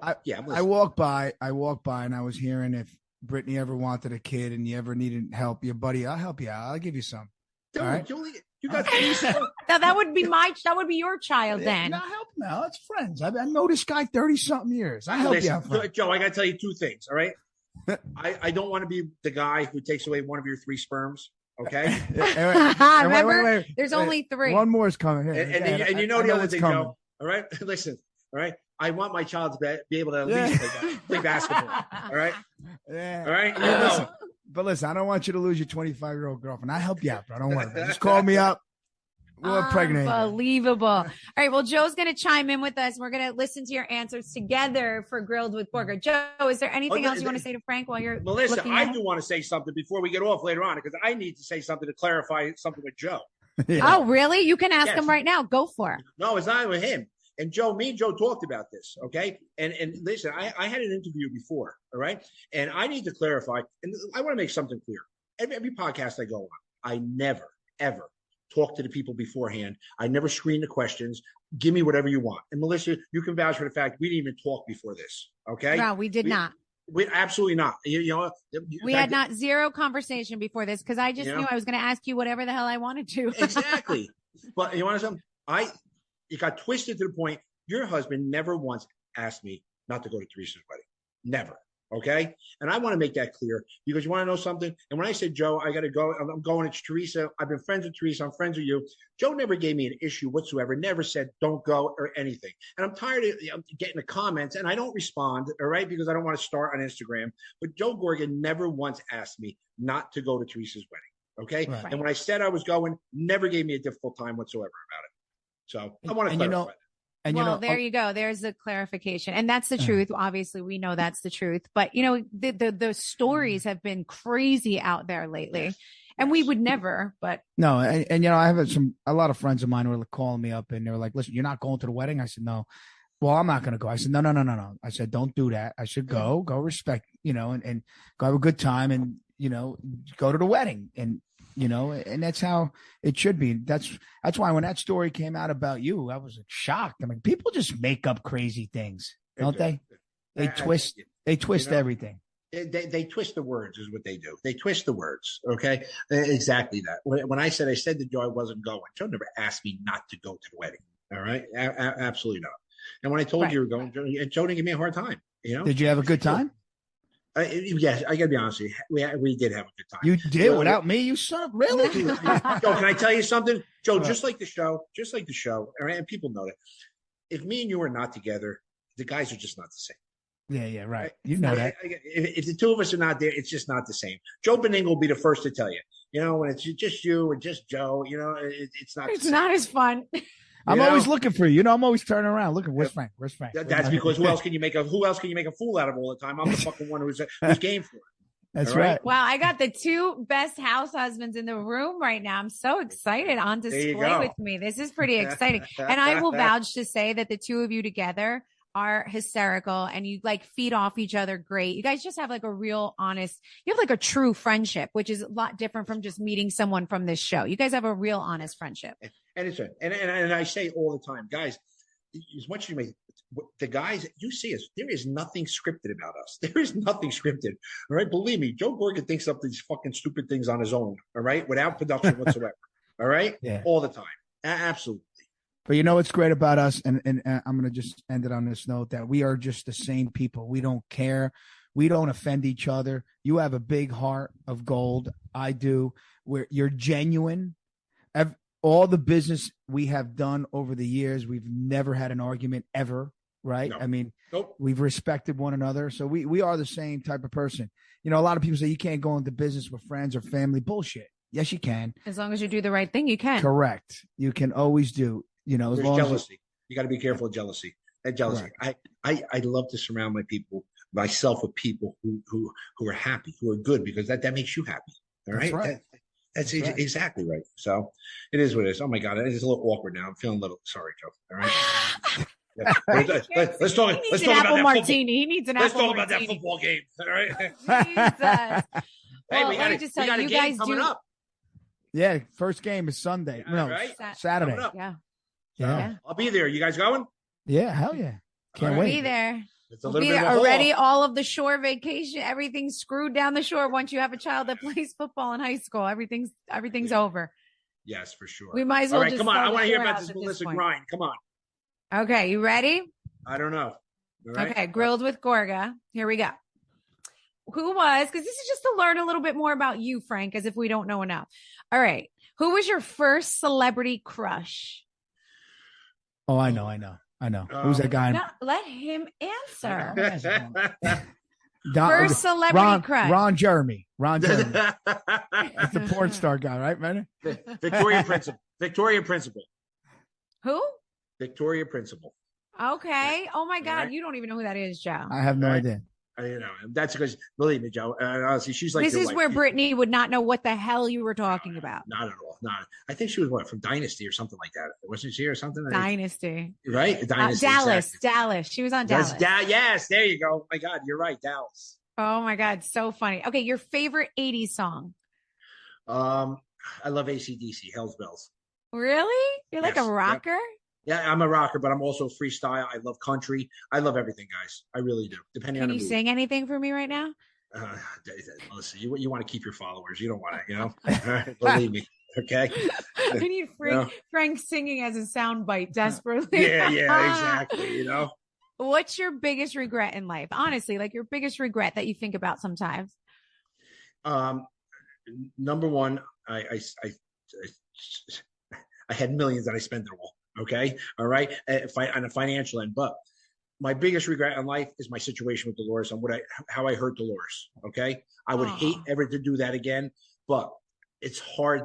I
walk by and I was hearing if Brittany ever wanted a kid and you ever needed help, your buddy, I'll help you out. I'll give you some.
Dude,
all right?
You got
now that would be your child then.
No, help him out. It's friends. I know this guy 30-something years. I help you out.
Joe, I got to tell you two things. All right. I don't want to be the guy who takes away one of your three sperms. Okay.
Remember, there's only three.
One more is coming here.
And you know the other thing, Joe. All right. Listen. All right. I want my child to be able to at least play basketball. All right.
Yeah.
All right.
But listen, I don't want you to lose your 25-year-old girlfriend. I help you out, bro. Don't worry. Just call me up. We'll impregnate.
Unbelievable. All right. Well, Joe's going to chime in with us. We're going to listen to your answers together for Grilled with Gorga. Joe, is there anything else you want to say to Frank while you're
Melissa, I do want to say something before we get off later on because I need to say something to clarify something with Joe.
Yeah. Oh, really? You can ask him right now. Go for it.
No, it's not with him. And Joe, me and Joe talked about this, okay? And listen, I had an interview before, all right? And I need to clarify, and I want to make something clear. Every podcast I go on, I never, ever talk to the people beforehand. I never screen the questions. Give me whatever you want. And Melissa, you can vouch for the fact we didn't even talk before this, okay?
No, we did not.
We absolutely not.
We had not zero conversation before this because I just knew I was going to ask you whatever the hell I wanted to.
Exactly. But you want something? It got twisted to the point your husband never once asked me not to go to Teresa's wedding. Never. Okay. And I want to make that clear because you want to know something. And when I said, Joe, I got to go, I'm going to Teresa. I've been friends with Teresa. I'm friends with you. Joe never gave me an issue whatsoever. Never said, don't go or anything. And I'm tired of getting the comments and I don't respond. All right. Because I don't want to start on Instagram. But Joe Gorga never once asked me not to go to Teresa's wedding. Okay. Right. And when I said I was going, never gave me a difficult time whatsoever about it. So I want to clarify that.
There you go. There's a clarification. And that's the truth. Obviously, we know that's the truth. But, the stories have been crazy out there lately. Yes. And we would never, but.
No. And I have a lot of friends of mine who were calling me up and they were like, listen, you're not going to the wedding? I said, no. Well, I'm not going to go. I said, no. I said, don't do that. I should go respect, and go have a good time and, go to the wedding. And that's how it should be. That's why when that story came out about you, I was shocked. I mean, people just make up crazy things, don't they? They twist everything.
They twist the words is what they do. They twist the words. Okay. Exactly that. When I said to Joe, I wasn't going. Joe never asked me not to go to the wedding. All right. Absolutely not. And when I told you were going, Joe didn't give me a hard time.
Did you have a good time?
Yes, I gotta be honest with you. We did have a good time.
You did without me, you son of really?
Joe, can I tell you something? Joe, just like the show, all right, and people know that. If me and you are not together, the guys are just not the same.
Yeah, right. You know that.
If the two of us are not there, it's just not the same. Joe Beningo will be the first to tell you. When it's just you or just Joe, it's not.
It's not as fun.
I'm always looking for you. I'm always turning around looking. Where's Frank?
That's because who else can you make a fool out of all the time? I'm the fucking one who's game for it.
That's right.
Wow, I got the two best house husbands in the room right now. I'm so excited on display with me. This is pretty exciting. And I will vouch to say that the two of you together are hysterical and you feed off each other great. You guys just have a real honest, you have a true friendship, which is a lot different from just meeting someone from this show. You guys have a real honest friendship.
And it's and I say all the time, guys, as much as you may, the guys, you see us, there is nothing scripted about us. There is nothing scripted. All right. Believe me, Joe Gorga thinks up these fucking stupid things on his own. All right. Without production whatsoever. All right.
Yeah.
All the time. Absolutely.
But you know what's great about us, and I'm going to just end it on this note, that we are just the same people. We don't care. We don't offend each other. You have a big heart of gold. I do. You're genuine. All the business we have done over the years, we've never had an argument ever, right?
No.
I mean,
Nope.
We've respected one another. So we are the same type of person. You know, a lot of people say you can't go into business with friends or family. Bullshit. Yes, you can.
As long as you do the right thing, you can.
Correct. You can always do, you know, as
There's
long
jealousy.
as
You got to be careful of jealousy. And jealousy. I love to surround myself with people who are happy, who are good, because that makes you happy. All right.
That's right.
That's exactly right. So it is what it is. Oh my God, it is a little awkward now. I'm feeling a little sorry, Joe. All right. Yeah. Let's talk. Let's talk
Apple
about
Martini. He needs an
Let's
Apple
talk about that
Martini.
football game. All right.
Jesus.
Hey,
Well,
we
let me
got
just tell you,
a
you
game
guys
coming
do.
up.
yeah, first game is Sunday.
Yeah,
No,
right?
Saturday.
Coming up.
Yeah.
Yeah.
I'll be there. You guys going?
Yeah, hell yeah. Can't
All right.
wait.
Be there.
It's a
We'll
little
be
bit
there
of a
already.
haul.
All of the shore vacation, everything's screwed down the shore. Once you have a child that plays football in high school, everything's over.
Yes, for sure.
We might as
All
well
right,
just
come on.
sell
I
the
want to hear
shore
about
house
this
at
Melissa
point.
grind. Come on.
Okay, you ready?
I don't know. All right.
Okay, grilled with Gorga. Here we go. Who was, because this is just to learn a little bit more about you, Frank, as if we don't know enough. All right. Who was your first celebrity crush?
Oh, I know. Who's that guy?
No, let him answer.
Don-
First celebrity crush.
Ron Jeremy. That's the porn star guy, right, man?
Victoria Principal.
Who?
Victoria Principal.
Okay. Oh my God.
Right.
You don't even know who that is, Joe.
I have no
Right.
idea.
You know, that's because, believe me, Joe, honestly, she's like
This
your
is
wife.
where Brittany would not know what the hell you were talking about.
Not at all. Not. I think she was from Dynasty or something like that. Wasn't she or something?
Dynasty.
Right? Dynasty.
Dallas.
Exactly.
Dallas. She was on Dallas.
Yes, there you go. My God, you're right, Dallas.
Oh my God. So funny. Okay. Your favorite 80s song.
I love AC/DC, Hell's Bells.
Really? You're like
Yes.
a rocker?
Yeah, I'm a rocker, but I'm also freestyle. I love country. I love everything, guys. I really do. Depending on
Can
the
you
mood.
sing anything for me right now?
Listen, you want to keep your followers. You don't want to, All right, believe me. Okay.
I need Frank singing as a soundbite desperately.
Yeah, exactly.
What's your biggest regret in life? Honestly, like your biggest regret that you think about sometimes.
Number one, I had millions and I spent it all. Okay. All right. On a financial end, but my biggest regret in life is my situation with Dolores and how I hurt Dolores. Okay. I would hate ever to do that again, but it's hard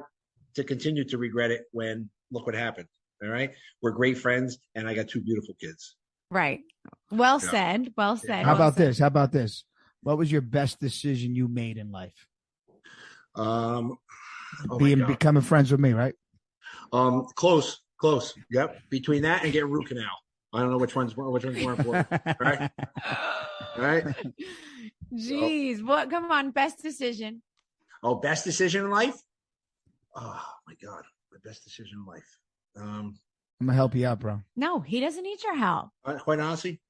to continue to regret it when look what happened. All right. We're great friends and I got two beautiful kids.
Right. Well said. Well said.
How about this? What was your best decision you made in life? Becoming friends with me, right?
Close. Yep. Between that and getting root canal. I don't know which one's more important. Right.
Jeez. What? Come on. Best decision.
Oh, best decision in life? Oh my God. My best decision in life.
I'm gonna help you out, bro.
No, he doesn't need your help.
Quite honestly,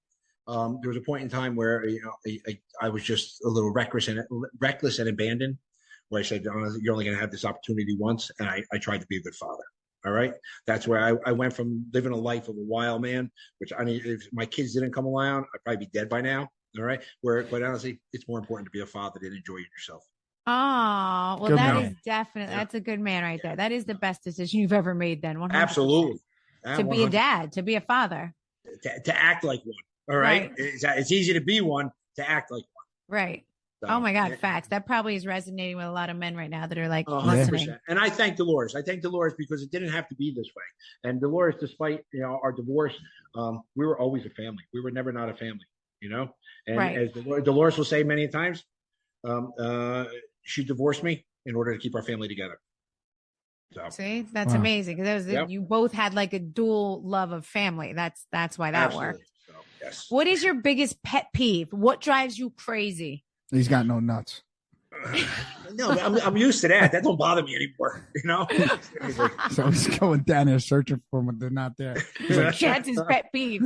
there was a point in time where I was just a little reckless and abandoned, where I said, you're only going to have this opportunity once, and I tried to be a good father. All right, that's where I went from living a life of a wild man, which if my kids didn't come around, I'd probably be dead by now. All right, where quite honestly, it's more important to be a father than enjoy it yourself.
Oh, well,
Good
that
man.
is definitely, that's a good man right there. That is the best decision you've ever made then. 100%.
Absolutely.
To be a dad, to be a father.
To act like one. All right. It's easy to be one, to act like one.
Right.
So,
Oh my God, facts. That probably is resonating with a lot of men right now that are like
100%.
listening.
And I thank Dolores. because it didn't have to be this way. And Dolores, despite our divorce, we were always a family. We were never not a family. And as Dolores will say many times, she divorced me in order to keep our family together. So,
see, that's amazing. Because you both had like a dual love of family. That's why that worked.
So, yes.
What is your biggest pet peeve? What drives you crazy?
He's got no nuts.
No, I'm used to that. That don't bother me anymore.
So he's going down there searching for them, but they're not there.
He's like, that's his pet peeve.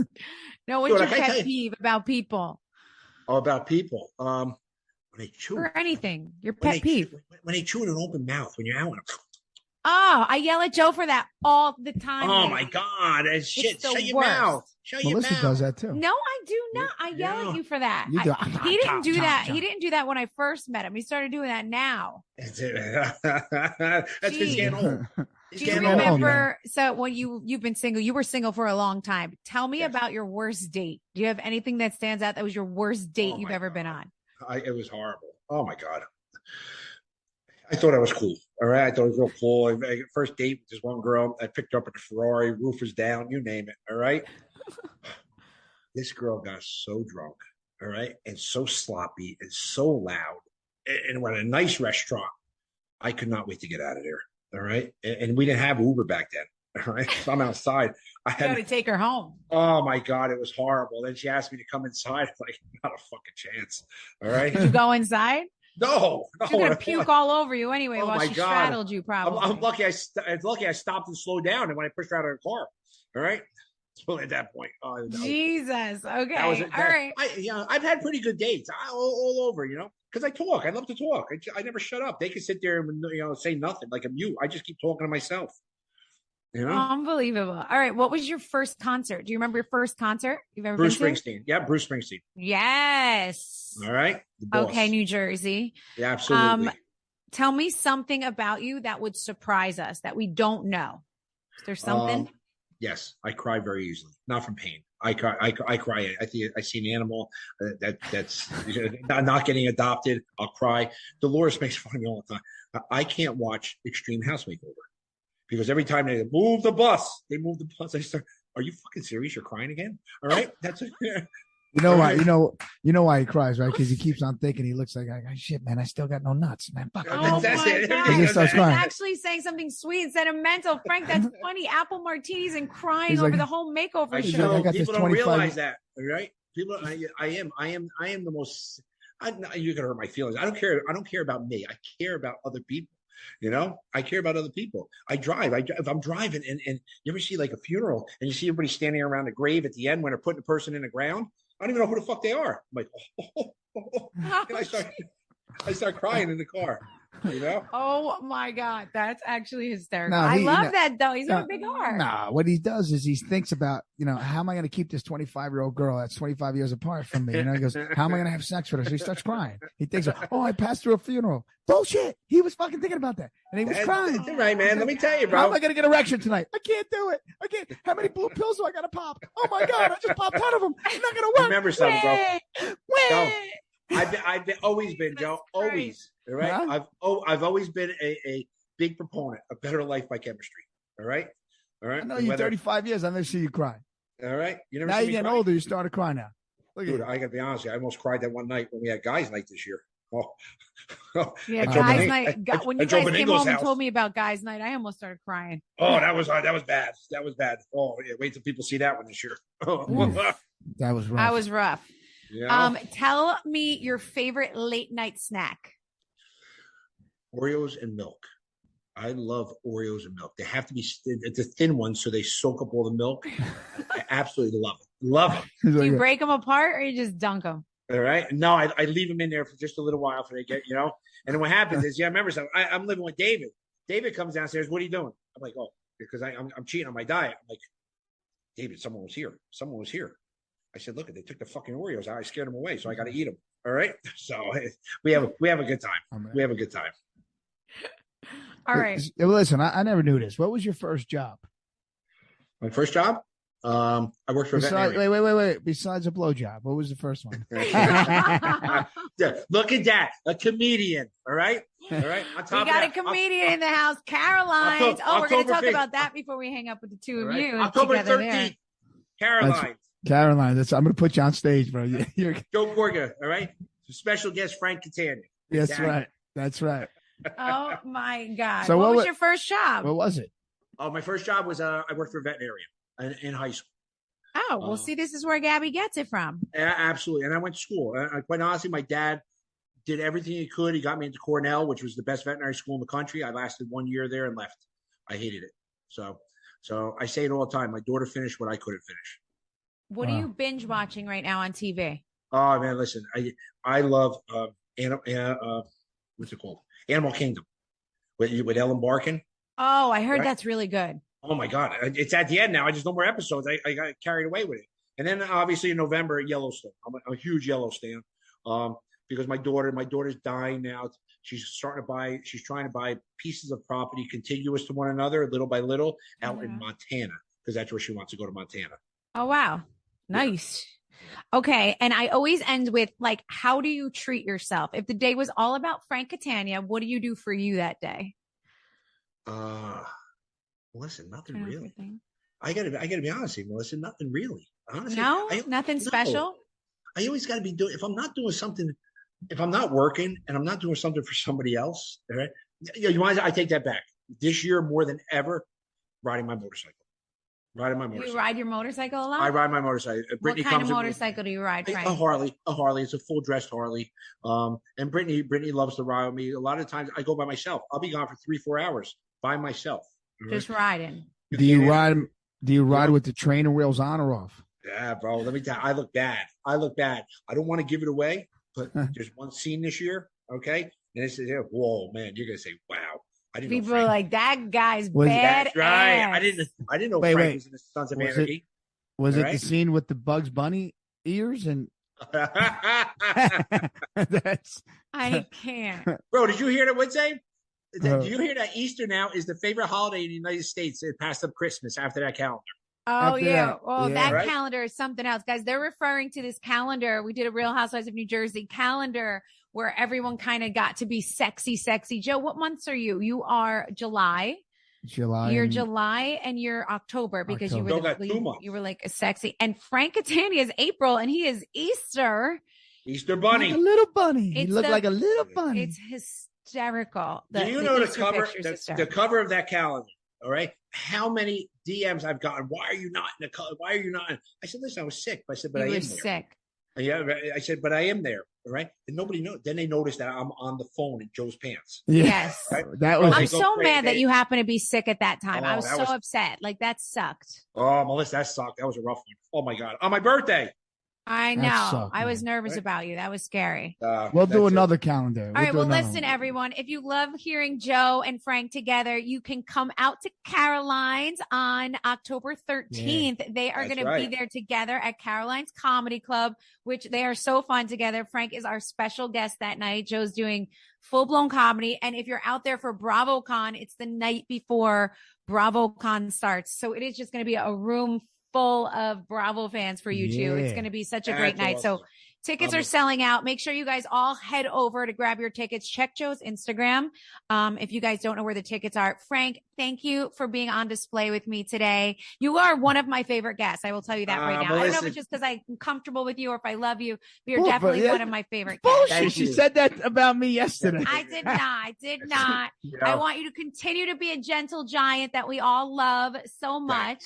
No, what's your pet peeve about people?
Oh, about people. When they chew.
Or anything. Your pet peeve.
When they chew in an open mouth, when you're out with them.
Oh, I yell at Joe for that all the time.
Oh
man.
my God. Shit.
the
Shut your
worst.
mouth. Shut your
Melissa
mouth.
does that too.
No, I do not. I yell
Yeah.
at you for that.
You do.
He didn't do that. He didn't do that when I first met him. He started doing that now.
That's because he's getting old. He's
Do you
getting old.
remember? So when you've been single, you were single for a long time. Tell me
Yes.
about your worst date. Do you have anything that stands out that was your worst date
Oh
you've
my
ever
God.
been on?
It was horrible. Oh my God. I thought I was cool. All right. I thought it was real cool. First date with this one girl. I picked her up at the Ferrari, roof was down, you name it. All right. This girl got so drunk. All right. And so sloppy and so loud. And we're at a nice restaurant. I could not wait to get out of there. All right. And we didn't have Uber back then. All right. So I'm outside. I
You got to
had,
take her home.
oh my God, it was horrible. Then she asked me to come inside. I'm like, not a fucking chance. All right.
Did you go inside?
No.
She's gonna puke all over you anyway
Oh
while
my
she
God.
straddled you. Probably.
I'm lucky. It's lucky I stopped and slowed down, and when I pushed her out of the car, all right. So at that point,
Jesus. Okay.
that was it.
All right.
I've had pretty good dates all over, because I talk. I love to talk. I never shut up. They can sit there and say nothing like a mute. I just keep talking to myself.
Unbelievable. All right. What was your first concert? Do you remember your first concert you've ever
Bruce
been to?
Springsteen. Yeah, Bruce Springsteen.
Yes.
All right. The boss.
Okay, New Jersey.
Yeah, absolutely.
Tell me something about you that would surprise us that we don't know. Is there something?
Yes, I cry very easily, not from pain. I cry. I think I see an animal that's not getting adopted. I'll cry. Dolores makes fun of me all the time. I can't watch Extreme House Makeover because every time they move the bus, I start. Are you fucking serious? You're crying again? All right, that's it.
You know why? You know why he cries, right? Because he keeps on thinking. He looks like, shit, man. I still got no nuts, man. Fuck.
Oh
That's
my
it.
God.
He
just starts
He's
crying.
actually saying something sweet and sentimental. Frank, that's funny. Apple Martinis and crying
He's
over
like-
the whole makeover
I
He's
show.
like, I got this
people don't
25
realize that, all right? People, I am the most. You're gonna hurt my feelings. I don't care. I don't care about me. I care about other people. I care about other people. I drive. If I'm driving, and you ever see like a funeral, and you see everybody standing around the grave at the end when they're putting the person in the ground. I don't even know who the fuck they are. I'm like, and I start crying in the car.
Oh my God. That's actually hysterical.
No,
I
he-
love
no,
that though. He's got a big heart.
Nah, what he does is he thinks about, how am I going to keep this 25-year-old girl that's 25 years apart from me? He goes, how am I going to have sex with her? So he starts crying. He thinks, I passed through a funeral. Bullshit. He was fucking thinking about that. And he was crying.
That's right, man. Let me tell you,
How
bro.
am I going to get erection tonight? I can't do it. I can't. How many blue pills do I got to pop? Oh my God. I just popped 10 of them. It's not going to work.
Remember something, bro.
Wait.
I've always been, Joe. Always. All right.
Yeah.
I've always been a big proponent of better life by chemistry. All right. All right.
I know you're 35 years. I never see you cry.
All right. You never
Now
see
you're
me
getting
cry?
older. You start to cry now. Look at
Dude,
you.
I gotta be honest with you. I almost cried that one night when we had guys' night this year. Oh,
Yeah,
I
drove
guys'
in-
night.
I-
When
I
you
drove
guys
in
came
Ingle's
home and
house.
told me about guys' night, I almost started crying.
Oh, that was bad. That was bad. Oh, yeah. Wait till people see that one this year.
That was rough.
That was rough.
Yeah.
Tell me your favorite late night snack.
Oreos and milk. I love Oreos and milk. They have to be the thin ones so they soak up all the milk. I absolutely love it. Love it.
He's
Do
like,
you break them apart or you just dunk them?
All right. No, I leave them in there for just a little while for they get, And then what happens is, I remember something. I'm living with David. David comes downstairs. What are you doing? I'm like, because I'm cheating on my diet. I'm like, David, someone was here. Someone was here. I said, look, they took the fucking Oreos out. I scared them away, so I got to eat them. All right. So we have a good time. We have a good time.
All right.
Listen, I never knew this. What was your first job?
My first job, I worked for a
Besides,
veterinarian.
wait. Besides a blowjob, what was the first one?
Yeah, look at that, a comedian. All right. On
We
top
got a
of that,
comedian in the house, Caroline.
October-
We're going to talk
5th.
about that before we hang up with the two
all
of
right?
you.
October
together there.
13th, Caroline,
Caroline, I'm going to put you on stage, bro. You're,
Joe Gorga. All right. Special guest Frank Catania.
that's
Exactly.
right. That's right.
Oh my God.
So
what
what
was
wa-
your first job?
What was it?
Oh, my first job was I worked for a veterinarian in high school.
Oh, well, see, this is where Gabby gets it from.
Absolutely. And I went to school. Quite honestly, my dad did everything he could. He got me into Cornell, which was the best veterinary school in the country. I lasted 1 year there and left. I hated it. So I say it all the time. My daughter finished what I couldn't finish.
What
Wow.
are you binge watching right now on TV?
Oh man, listen, I love what's it called? Animal Kingdom with Ellen Barkin.
Oh, I heard
Right?
that's really good.
Oh my God, it's at the end now. I just no more episodes. I got carried away with it. And then obviously in November, Yellowstone. I'm a huge Yellowstone because my daughter's dying now. She's trying to buy pieces of property contiguous to one another, little by little, out in Montana, because that's where she wants to go, to Montana.
Oh, wow. Nice. Yeah. Okay. And I always end with, like, how do you treat yourself? If the day was all about Frank Catania, what do you do for you that day?
Listen, nothing really. I gotta be honest with you, Melissa, nothing really. Honestly,
no, nothing special.
I always got to be doing. If I'm not doing something, if I'm not working and I'm not doing something for somebody else, right? You mind? I take that back. This year, more than ever, riding my motorcycle. You
ride your motorcycle a lot?
I ride my motorcycle.
What kind of motorcycle do you ride, Frank?
A Harley. It's a full dressed Harley. And Brittany loves to ride with me. A lot of times I go by myself. I'll be gone for 3-4 hours by myself.
Just riding.
Do you ride with the training wheels on or off?
Yeah, bro. Let me tell you, I look bad. I don't want to give it away, but there's one scene this year, okay? And it's whoa, man, you're gonna say, wow. I didn't
People
know
are like, that guy's bad.
That's right. I didn't know Frank was in the Sons of Anarchy.
Was it the scene with the Bugs Bunny ears and
that's I can't.
Bro, did you hear that Wednesday? Do you hear that Easter now is the favorite holiday in the United States? It passed up Christmas after that calendar.
Oh, yeah. Well, that
right?
calendar is something else. Guys, they're referring to this calendar. We did a Real Housewives of New Jersey calendar where everyone kind of got to be sexy. Joe, what months are you? You are July. You're July and you're October because you were like a sexy. And Frank Catania is April and he is Easter.
Easter bunny.
Like a little bunny. He looked like a little bunny.
It's hysterical.
Do you know the cover? The cover of that calendar. All right. How many DMs I've gotten? Why are you not in the color? Why are you not? I said, listen, I was sick. I said, but I am there.
Sick.
Yeah. I said, but I am there. All right. And nobody knows. Then they noticed that I'm on the phone in Joe's pants.
Yes.
Right?
I'm so mad that you happened to be sick at that time. I was so upset. Like, that sucked.
Oh, Melissa, that sucked. That was a rough one. Oh my God. On my birthday.
I know. I was nervous about you. That was scary.
We'll do another calendar.
All right. Well, listen, everyone. If you love hearing Joe and Frank together, you can come out to Caroline's on October 13th. Yeah, they are going to be there together at Caroline's Comedy Club, which they are so fun together. Frank is our special guest that night. Joe's doing full-blown comedy. And if you're out there for BravoCon, it's the night before BravoCon starts. So it is just going to be a room full of Bravo fans for you too. It's going to be such a great night. Awesome. So tickets are selling out. Make sure you guys all head over to grab your tickets. Check Joe's Instagram. If you guys don't know where the tickets are. Frank, thank you for being on display with me today. You are one of my favorite guests. I will tell you that right now. I don't know if it's just because I'm comfortable with you or if I love you, but you're definitely one of my favorite guests.
She said that about me yesterday.
I did not. I want you to continue to be a gentle giant that we all love so much.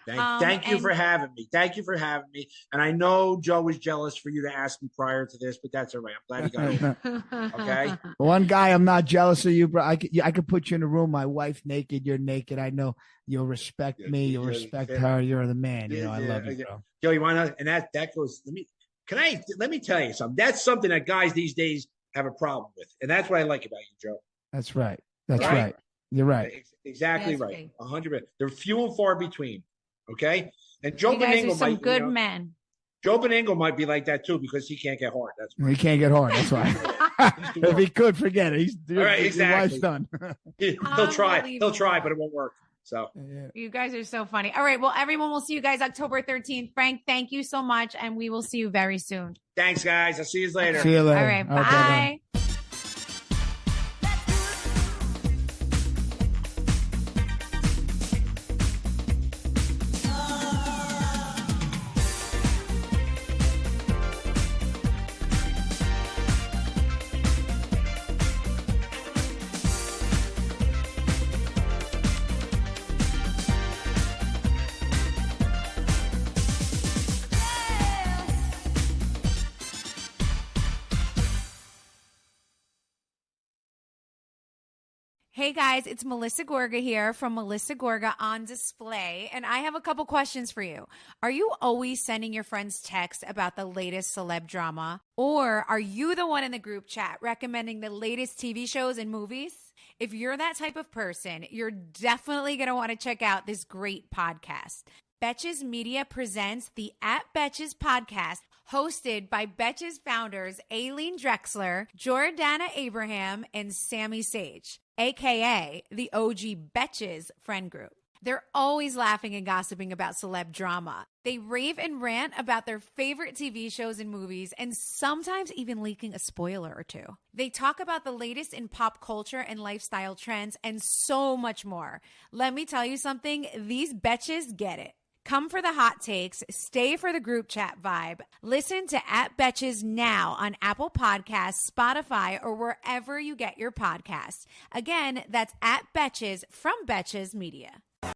Thank you for having me. And I know Joe was jealous for you to ask me prior to this, but that's all right. I'm glad he got it. Okay.
One guy, I'm not jealous of you, bro. I could put you in a room. My wife naked, you're naked. I know you'll respect me. You'll respect her. You're the man. You know, I love you, bro.
Joe, you want to? And that goes. Let me tell you something. That's something that guys these days have a problem with, and that's what I like about you, Joe.
That's right. That's right. You're right.
Exactly right. 100%. They're few and far between. Okay, and Joe Benigno
might good men.
Joe Benigno might be like that too because he can't get hard. That's
why. He can't get hard. That's why. If he could, forget it.
All right, exactly.
Wife's done.
He'll try, but it won't work. So
you guys are so funny. All right, well, everyone, will see you guys October 13th. Frank, thank you so much, and we will see you very soon.
Thanks, guys. I'll see you later.
See you later.
All right, bye. Hey guys, it's Melissa Gorga here from Melissa Gorga on Display, and I have a couple questions for you. Are you always sending your friends texts about the latest celeb drama? Or are you the one in the group chat recommending the latest TV shows and movies? If you're that type of person, you're definitely going to want to check out this great podcast. Betches Media presents the At Betches podcast, hosted by Betches founders Aileen Drexler, Jordana Abraham, and Sammy Sage, aka the OG Betches friend group. They're always laughing and gossiping about celeb drama. They rave and rant about their favorite TV shows and movies, and sometimes even leaking a spoiler or two. They talk about the latest in pop culture and lifestyle trends and so much more. Let me tell you something, these Betches get it. Come for the hot takes, stay for the group chat vibe. Listen to At Betches now on Apple Podcasts, Spotify, or wherever you get your podcasts. Again, that's At Betches from Betches Media.